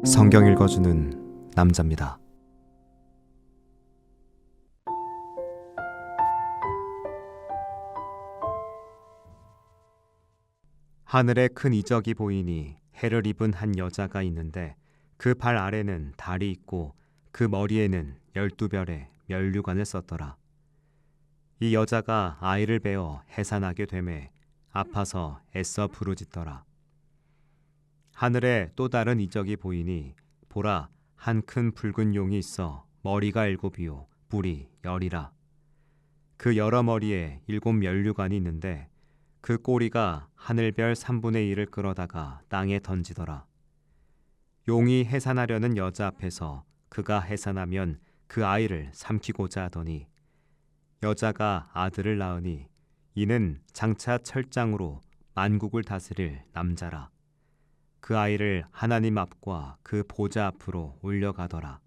성경 읽어주는 남자입니다. 하늘에 큰 이적이 보이니 해를 입은 한 여자가 있는데 그 발 아래는 달이 있고 그 머리에는 12별의 면류관을 썼더라. 이 여자가 아이를 베어 해산하게 되매 아파서 애써 부르짖더라. 하늘에 또 다른 이적이 보이니 보라, 한 큰 붉은 용이 있어 머리가 7이요 뿔이 10이라. 그 여러 머리에 7 면류관이 있는데 그 꼬리가 하늘별 3분의 1을 끌어다가 땅에 던지더라. 용이 해산하려는 여자 앞에서 그가 해산하면 그 아이를 삼키고자 하더니 여자가 아들을 낳으니 이는 장차 철장으로 만국을 다스릴 남자라. 그 아이를 하나님 앞과 그 보좌 앞으로 올려가더라.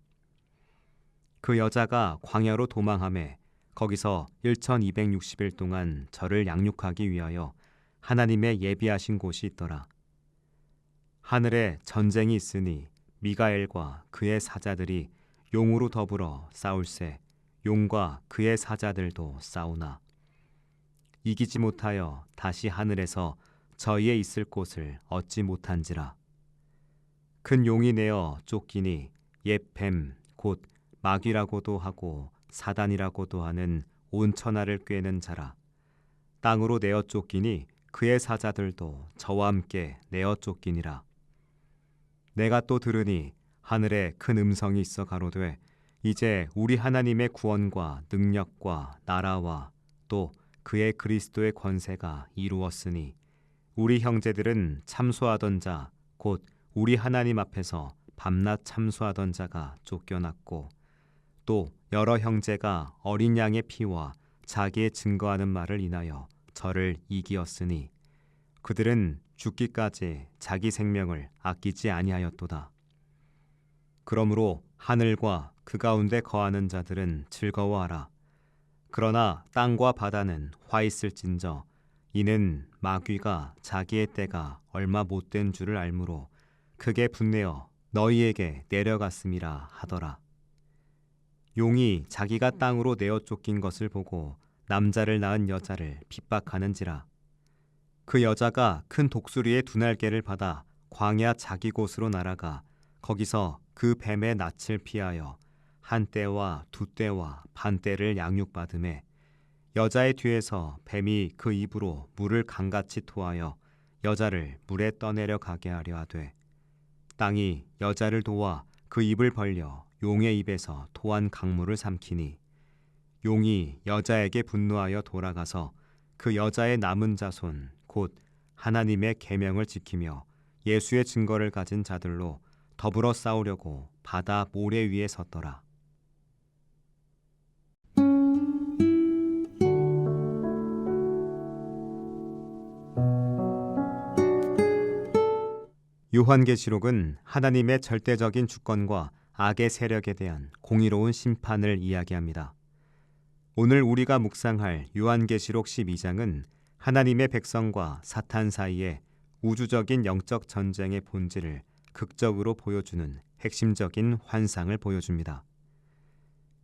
그 여자가 광야로 도망하매 거기서 1260일 동안 저를 양육하기 위하여 하나님의 예비하신 곳이 있더라. 하늘에 전쟁이 있으니 미가엘과 그의 사자들이 용으로 더불어 싸울세 용과 그의 사자들도 싸우나 이기지 못하여 다시 하늘에서 저희의 있을 곳을 얻지 못한지라. 큰 용이 내어 쫓기니 옛 뱀 곧 마귀라고도 하고 사단이라고도 하는 온 천하를 꿰는 자라. 땅으로 내어 쫓기니 그의 사자들도 저와 함께 내어 쫓기니라. 내가 또 들으니 하늘에 큰 음성이 있어 가로되 이제 우리 하나님의 구원과 능력과 나라와 또 그의 그리스도의 권세가 이루었으니 우리 형제들은 참소하던 자 곧 우리 하나님 앞에서 밤낮 참소하던 자가 쫓겨났고 또 여러 형제가 어린 양의 피와 자기의 증거하는 말을 인하여 저를 이기었으니 그들은 죽기까지 자기 생명을 아끼지 아니하였도다. 그러므로 하늘과 그 가운데 거하는 자들은 즐거워하라. 그러나 땅과 바다는 화 있을진저 이는 마귀가 자기의 때가 얼마 못된 줄을 알므로 크게 분내어 너희에게 내려갔음이라 하더라. 용이 자기가 땅으로 내어 쫓긴 것을 보고 남자를 낳은 여자를 핍박하는지라. 그 여자가 큰 독수리의 두 날개를 받아 광야 자기 곳으로 날아가 거기서 그 뱀의 낯을 피하여 한 떼와 두 떼와 반 떼를 양육받음에 여자의 뒤에서 뱀이 그 입으로 물을 강같이 토하여 여자를 물에 떠내려 가게 하려 하되 땅이 여자를 도와 그 입을 벌려 용의 입에서 토한 강물을 삼키니 용이 여자에게 분노하여 돌아가서 그 여자의 남은 자손 곧 하나님의 계명을 지키며 예수의 증거를 가진 자들로 더불어 싸우려고 바다 모래 위에 섰더라. 요한계시록은 하나님의 절대적인 주권과 악의 세력에 대한 공의로운 심판을 이야기합니다. 오늘 우리가 묵상할 요한계시록 12장은 하나님의 백성과 사탄 사이의 우주적인 영적 전쟁의 본질을 극적으로 보여주는 핵심적인 환상을 보여줍니다.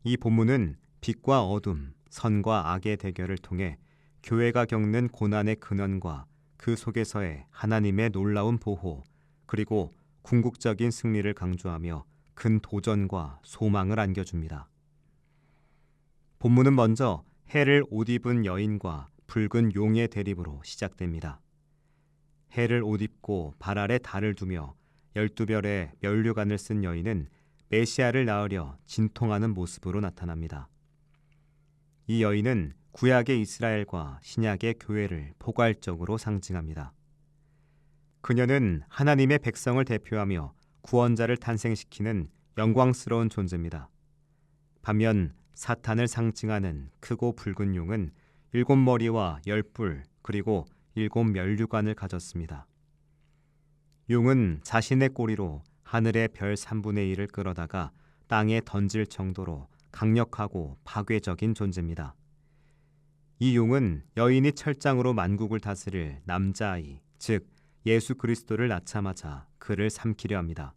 이 본문은 빛과 어둠, 선과 악의 대결을 통해 교회가 겪는 고난의 근원과 그 속에서의 하나님의 놀라운 보호, 그리고 궁극적인 승리를 강조하며 큰 도전과 소망을 안겨줍니다. 본문은 먼저 해를 옷 입은 여인과 붉은 용의 대립으로 시작됩니다. 해를 옷 입고 발 아래 달을 두며 12별의 면류관을 쓴 여인은 메시아를 낳으려 진통하는 모습으로 나타납니다. 이 여인은 구약의 이스라엘과 신약의 교회를 포괄적으로 상징합니다. 그녀는 하나님의 백성을 대표하며 구원자를 탄생시키는 영광스러운 존재입니다. 반면 사탄을 상징하는 크고 붉은 용은 7머리와 10뿔 그리고 7 면류관을 가졌습니다. 용은 자신의 꼬리로 하늘의 별 3분의 1을 끌어다가 땅에 던질 정도로 강력하고 파괴적인 존재입니다. 이 용은 여인이 철장으로 만국을 다스릴 남자아이, 즉 예수 그리스도를 낳자마자 그를 삼키려 합니다.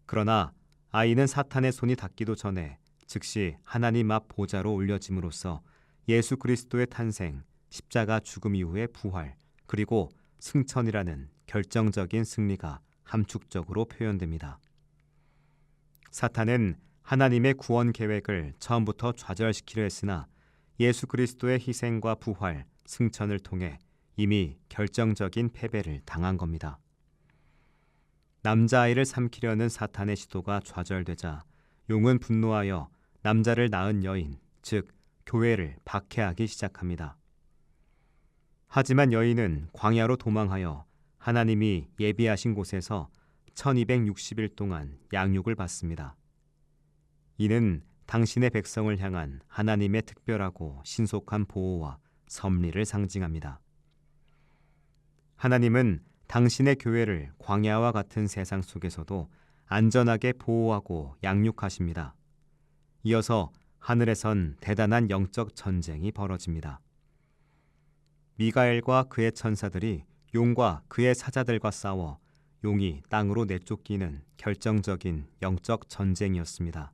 그러나 아이는 사탄의 손이 닿기도 전에 즉시 하나님 앞 보좌로 올려짐으로써 예수 그리스도의 탄생, 십자가 죽음 이후의 부활, 그리고 승천이라는 결정적인 승리가 함축적으로 표현됩니다. 사탄은 하나님의 구원 계획을 처음부터 좌절시키려 했으나 예수 그리스도의 희생과 부활, 승천을 통해 이미 결정적인 패배를 당한 겁니다. 남자아이를 삼키려는 사탄의 시도가 좌절되자 용은 분노하여 남자를 낳은 여인, 즉 교회를 박해하기 시작합니다. 하지만 여인은 광야로 도망하여 하나님이 예비하신 곳에서 1260일 동안 양육을 받습니다. 이는 당신의 백성을 향한 하나님의 특별하고 신속한 보호와 섭리를 상징합니다. 하나님은 당신의 교회를 광야와 같은 세상 속에서도 안전하게 보호하고 양육하십니다. 이어서 하늘에선 대단한 영적 전쟁이 벌어집니다. 미가엘과 그의 천사들이 용과 그의 사자들과 싸워 용이 땅으로 내쫓기는 결정적인 영적 전쟁이었습니다.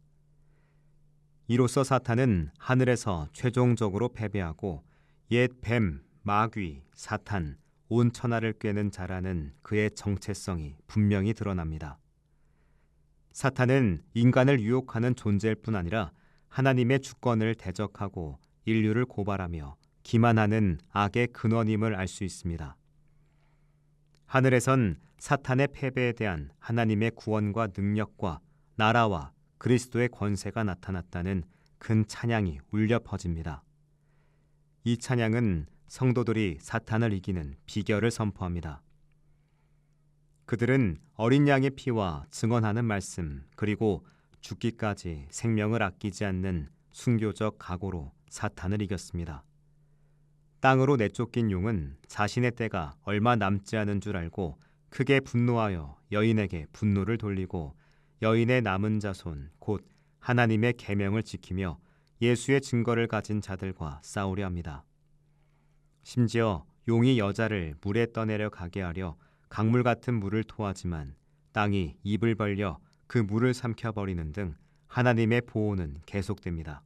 이로써 사탄은 하늘에서 최종적으로 패배하고 옛 뱀, 마귀, 사탄, 온 천하를 꿰는 자라는 그의 정체성이 분명히 드러납니다. 사탄은 인간을 유혹하는 존재일 뿐 아니라 하나님의 주권을 대적하고 인류를 고발하며 기만하는 악의 근원임을 알 수 있습니다. 하늘에선 사탄의 패배에 대한 하나님의 구원과 능력과 나라와 그리스도의 권세가 나타났다는 큰 찬양이 울려 퍼집니다. 이 찬양은 성도들이 사탄을 이기는 비결을 선포합니다. 그들은 어린 양의 피와 증언하는 말씀, 그리고 죽기까지 생명을 아끼지 않는 순교적 각오로 사탄을 이겼습니다. 땅으로 내쫓긴 용은 자신의 때가 얼마 남지 않은 줄 알고 크게 분노하여 여인에게 분노를 돌리고 여인의 남은 자손, 곧 하나님의 계명을 지키며 예수의 증거를 가진 자들과 싸우려 합니다. 심지어 용이 여자를 물에 떠내려 가게 하려 강물 같은 물을 토하지만 땅이 입을 벌려 그 물을 삼켜버리는 등 하나님의 보호는 계속됩니다.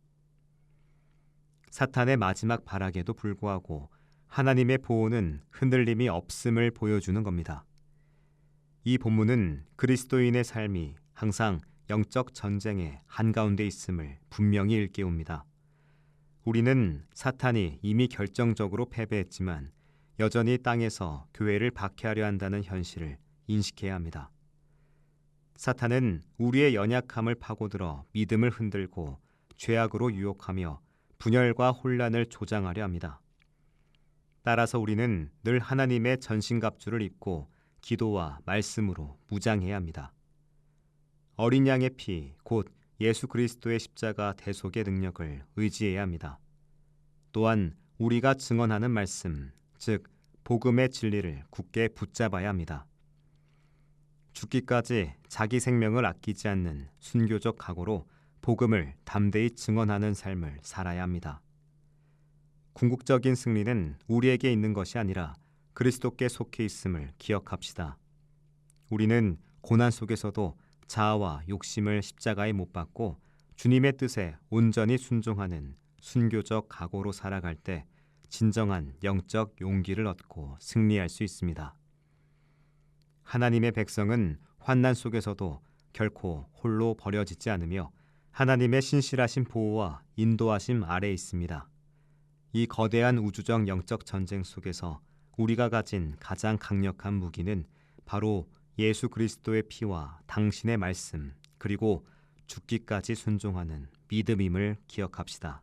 사탄의 마지막 발악에도 불구하고 하나님의 보호는 흔들림이 없음을 보여주는 겁니다. 이 본문은 그리스도인의 삶이 항상 영적 전쟁의 한가운데 있음을 분명히 일깨웁니다. 우리는 사탄이 이미 결정적으로 패배했지만 여전히 땅에서 교회를 박해하려 한다는 현실을 인식해야 합니다. 사탄은 우리의 연약함을 파고들어 믿음을 흔들고 죄악으로 유혹하며 분열과 혼란을 조장하려 합니다. 따라서 우리는 늘 하나님의 전신갑주를 입고 기도와 말씀으로 무장해야 합니다. 어린 양의 피, 곧 예수 그리스도의 십자가 대속의 능력을 의지해야 합니다. 또한 우리가 증언하는 말씀, 즉 복음의 진리를 굳게 붙잡아야 합니다. 죽기까지 자기 생명을 아끼지 않는 순교적 각오로 복음을 담대히 증언하는 삶을 살아야 합니다. 궁극적인 승리는 우리에게 있는 것이 아니라 그리스도께 속해 있음을 기억합시다. 우리는 고난 속에서도 자아와 욕심을 십자가에 못 박고 주님의 뜻에 온전히 순종하는 순교적 각오로 살아갈 때 진정한 영적 용기를 얻고 승리할 수 있습니다. 하나님의 백성은 환난 속에서도 결코 홀로 버려지지 않으며 하나님의 신실하신 보호와 인도하심 아래에 있습니다. 이 거대한 우주적 영적 전쟁 속에서 우리가 가진 가장 강력한 무기는 바로 예수 그리스도의 피와 당신의 말씀, 그리고 죽기까지 순종하는 믿음임을 기억합시다.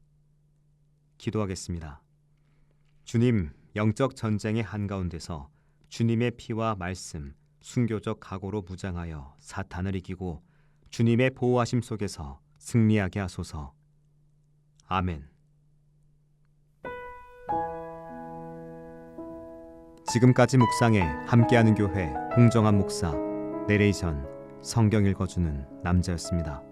기도하겠습니다. 주님, 영적 전쟁의 한가운데서 주님의 피와 말씀, 순교적 각오로 무장하여 사탄을 이기고 주님의 보호하심 속에서 승리하게 하소서. 아멘. 지금까지 묵상에 함께하는 교회 홍정한 목사, 내레이션 성경 읽어주는 남자였습니다.